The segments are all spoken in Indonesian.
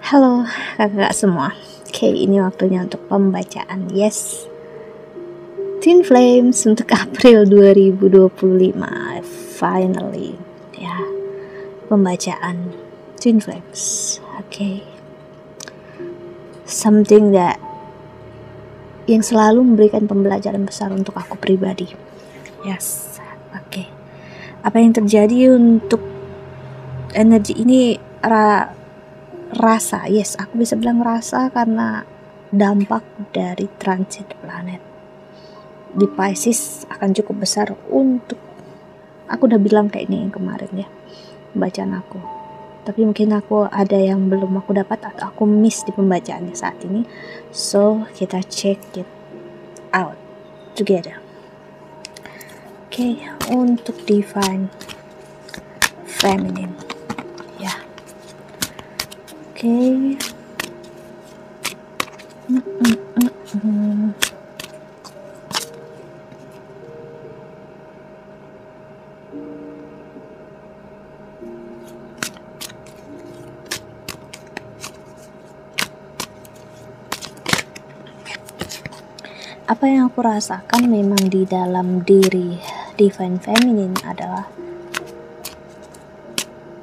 Halo kakak semua. Oke, ini waktunya untuk pembacaan. Yes, Twin Flames untuk April 2025. Finally, ya, pembacaan Twin Flames. Oke, something that yang selalu memberikan pembelajaran besar untuk aku pribadi. Yes, oke. Apa yang terjadi untuk energi ini? Rasa, yes, aku bisa bilang rasa karena dampak dari transit planet di Pisces akan cukup besar untuk, aku udah bilang kayak ini yang kemarin ya, bacaan aku, tapi mungkin aku ada yang belum aku dapat atau aku miss di pembacaannya saat ini, so kita check it out together. Oke, untuk Divine Feminine ya. Oke. Apa yang aku rasakan memang di dalam diri Divine Feminine adalah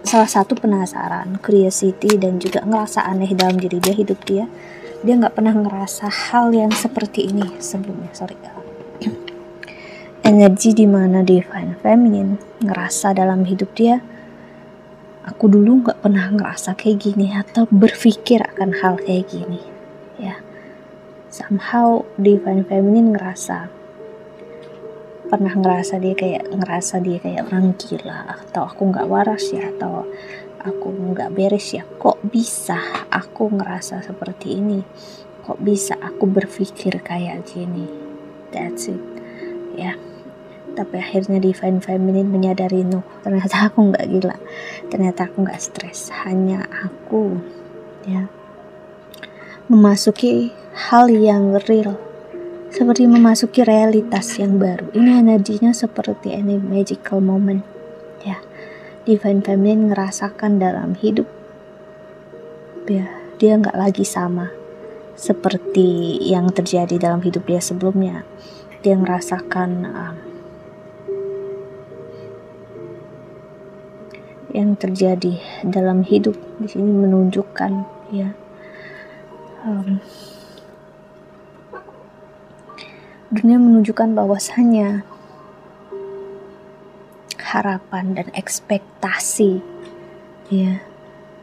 salah satu penasaran, curiosity, dan juga ngerasa aneh dalam diri dia, hidup dia. Dia nggak pernah ngerasa hal yang seperti ini sebelumnya. Energi dimana Divine Feminine ngerasa dalam hidup dia, aku dulu nggak pernah ngerasa kayak gini atau berpikir akan hal kayak gini. Ya, somehow Divine Feminine pernah ngerasa dia kayak orang gila, atau aku nggak waras ya, atau aku nggak beres ya, kok bisa aku ngerasa seperti ini, kok bisa aku berpikir kayak gini. That's it ya. Tapi akhirnya Divine Feminine menyadari, no, ternyata aku nggak gila, ternyata aku nggak stres, hanya aku ya memasuki hal yang real, seperti memasuki realitas yang baru. Ini energinya seperti any magical moment ya. Divine Feminine ngerasakan dalam hidup ya, dia nggak lagi sama seperti yang terjadi dalam hidup dia sebelumnya. Dia ngerasakan yang terjadi dalam hidup di sini menunjukkan ya, dunia menunjukkan bahwasanya harapan dan ekspektasi ya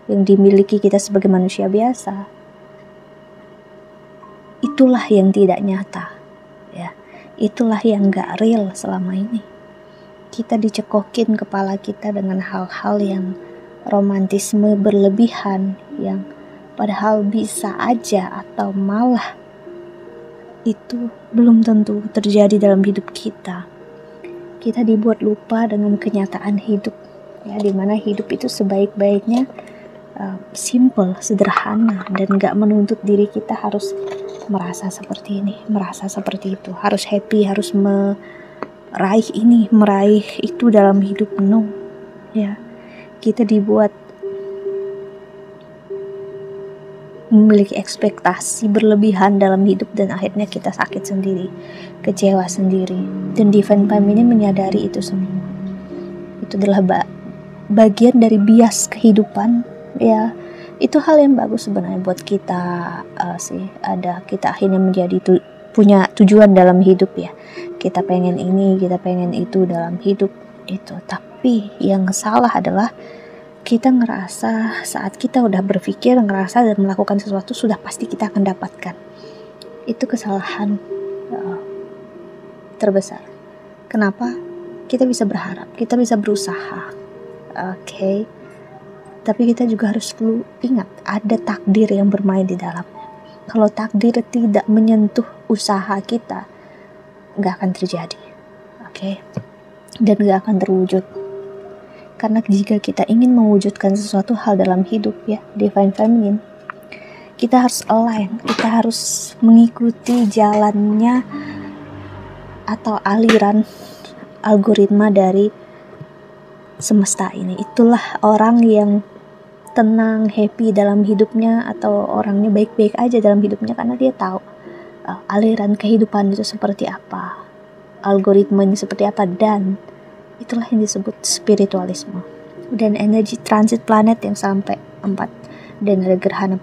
yang dimiliki kita sebagai manusia biasa, itulah yang tidak nyata ya, itulah yang gak real selama ini. Kita dicekokin kepala kita dengan hal-hal yang romantisme berlebihan, yang padahal bisa aja atau malah itu belum tentu terjadi dalam hidup kita. Kita dibuat lupa dengan kenyataan hidup ya, dimana hidup itu sebaik-baiknya simple, sederhana, dan gak menuntut diri kita harus merasa seperti ini, merasa seperti itu, harus happy, harus meraih ini, meraih itu dalam hidup. No ya, kita dibuat memiliki ekspektasi berlebihan dalam hidup, dan akhirnya kita sakit sendiri, kecewa sendiri. Dan Divine Feminine menyadari itu semua. Itu adalah bagian dari bias kehidupan ya. Itu hal yang bagus sebenarnya buat kita kita akhirnya menjadi punya tujuan dalam hidup ya. Kita pengen ini, kita pengen itu dalam hidup itu. Tapi yang salah adalah kita ngerasa saat kita udah berpikir, ngerasa dan melakukan sesuatu sudah pasti kita akan dapatkan. Itu kesalahan terbesar. Kenapa? Kita bisa berharap, kita bisa berusaha, oke. Tapi kita juga harus selalu ingat ada takdir yang bermain di dalamnya. Kalau takdir tidak menyentuh usaha kita, gak akan terjadi, oke. Dan gak akan terwujud. Karena jika kita ingin mewujudkan sesuatu hal dalam hidup ya, Divine Feminine, kita harus align, kita harus mengikuti jalannya atau aliran algoritma dari semesta ini. Itulah orang yang tenang, happy dalam hidupnya, atau orangnya baik-baik aja dalam hidupnya, karena dia tahu aliran kehidupan itu seperti apa, algoritmanya seperti apa, dan itulah yang disebut spiritualisme. Dan energi transit planet yang sampai 4 dan ada gerhana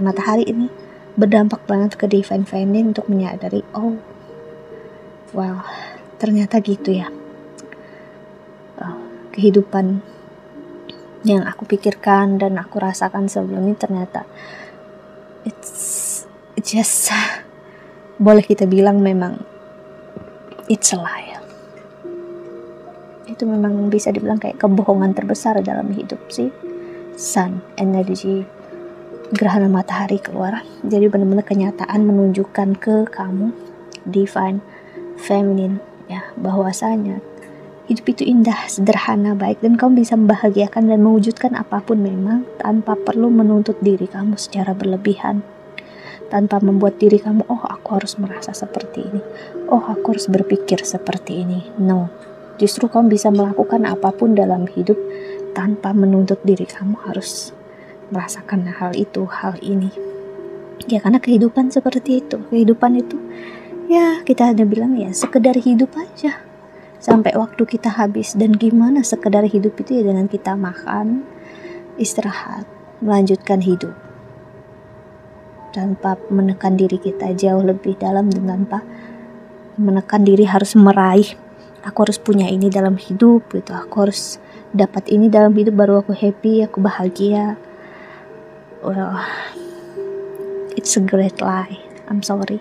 matahari ini berdampak banget ke divine feminine untuk menyadari, oh wow, ternyata gitu ya, kehidupan yang aku pikirkan dan aku rasakan sebelum ini ternyata it's just boleh kita bilang memang it's a lie. Itu memang bisa dibilang kayak kebohongan terbesar dalam hidup sih. Sun, energi gerhana matahari keluar, jadi benar-benar kenyataan menunjukkan ke kamu divine feminine ya, bahwasanya hidup itu indah, sederhana, baik, dan kamu bisa membahagiakan dan mewujudkan apapun memang tanpa perlu menuntut diri kamu secara berlebihan, tanpa membuat diri kamu, oh aku harus merasa seperti ini, oh aku harus berpikir seperti ini. No, justru kamu bisa melakukan apapun dalam hidup tanpa menuntut diri kamu harus merasakan hal itu, hal ini. Ya karena kehidupan seperti itu. Kehidupan itu ya kita hanya bilang ya sekedar hidup aja sampai waktu kita habis. Dan gimana sekedar hidup itu ya dengan kita makan, istirahat, melanjutkan hidup tanpa menekan diri kita jauh lebih dalam, dan tanpa menekan diri harus meraih, aku harus punya ini dalam hidup gitu, aku harus dapat ini dalam hidup baru aku happy, aku bahagia. Well, it's a great lie. I'm sorry.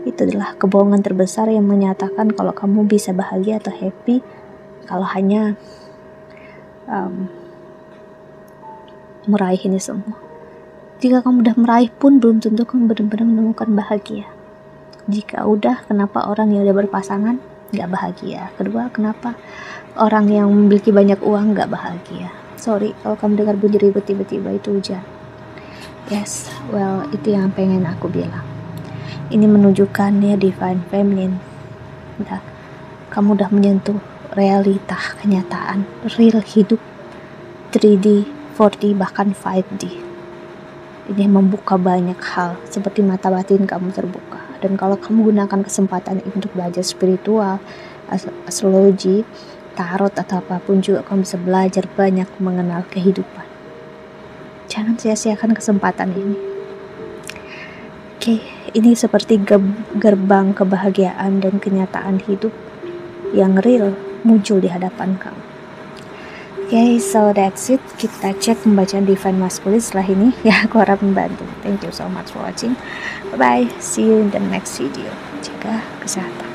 Itu adalah kebohongan terbesar yang menyatakan kalau kamu bisa bahagia atau happy kalau hanya meraih ini semua. Jika kamu udah meraih pun belum tentu kamu benar-benar menemukan bahagia. Jika udah, kenapa orang yang udah berpasangan gak bahagia? Kedua, kenapa orang yang memiliki banyak uang gak bahagia? Sorry kalau kamu dengar bunyi ribut tiba-tiba itu hujan. Yes, well, itu yang pengen aku bilang. Ini menunjukkan ya divine feminine. Kamu udah menyentuh realita, kenyataan, real hidup, 3D, 4D, bahkan 5D. Ini membuka banyak hal, seperti mata batin kamu terbuka. Dan kalau kamu gunakan kesempatan untuk belajar spiritual, astrologi, tarot, atau apapun juga, kamu bisa belajar banyak mengenal kehidupan. Jangan sia-siakan kesempatan ini. Oke, ini seperti gerbang kebahagiaan dan kenyataan hidup yang real muncul di hadapan kamu. Okay, so that's it. Kita cek pembacaan divine masculine setelah ini. Ya, aku harap membantu. Thank you so much for watching. Bye-bye. See you in the next video. Jaga kesehatan.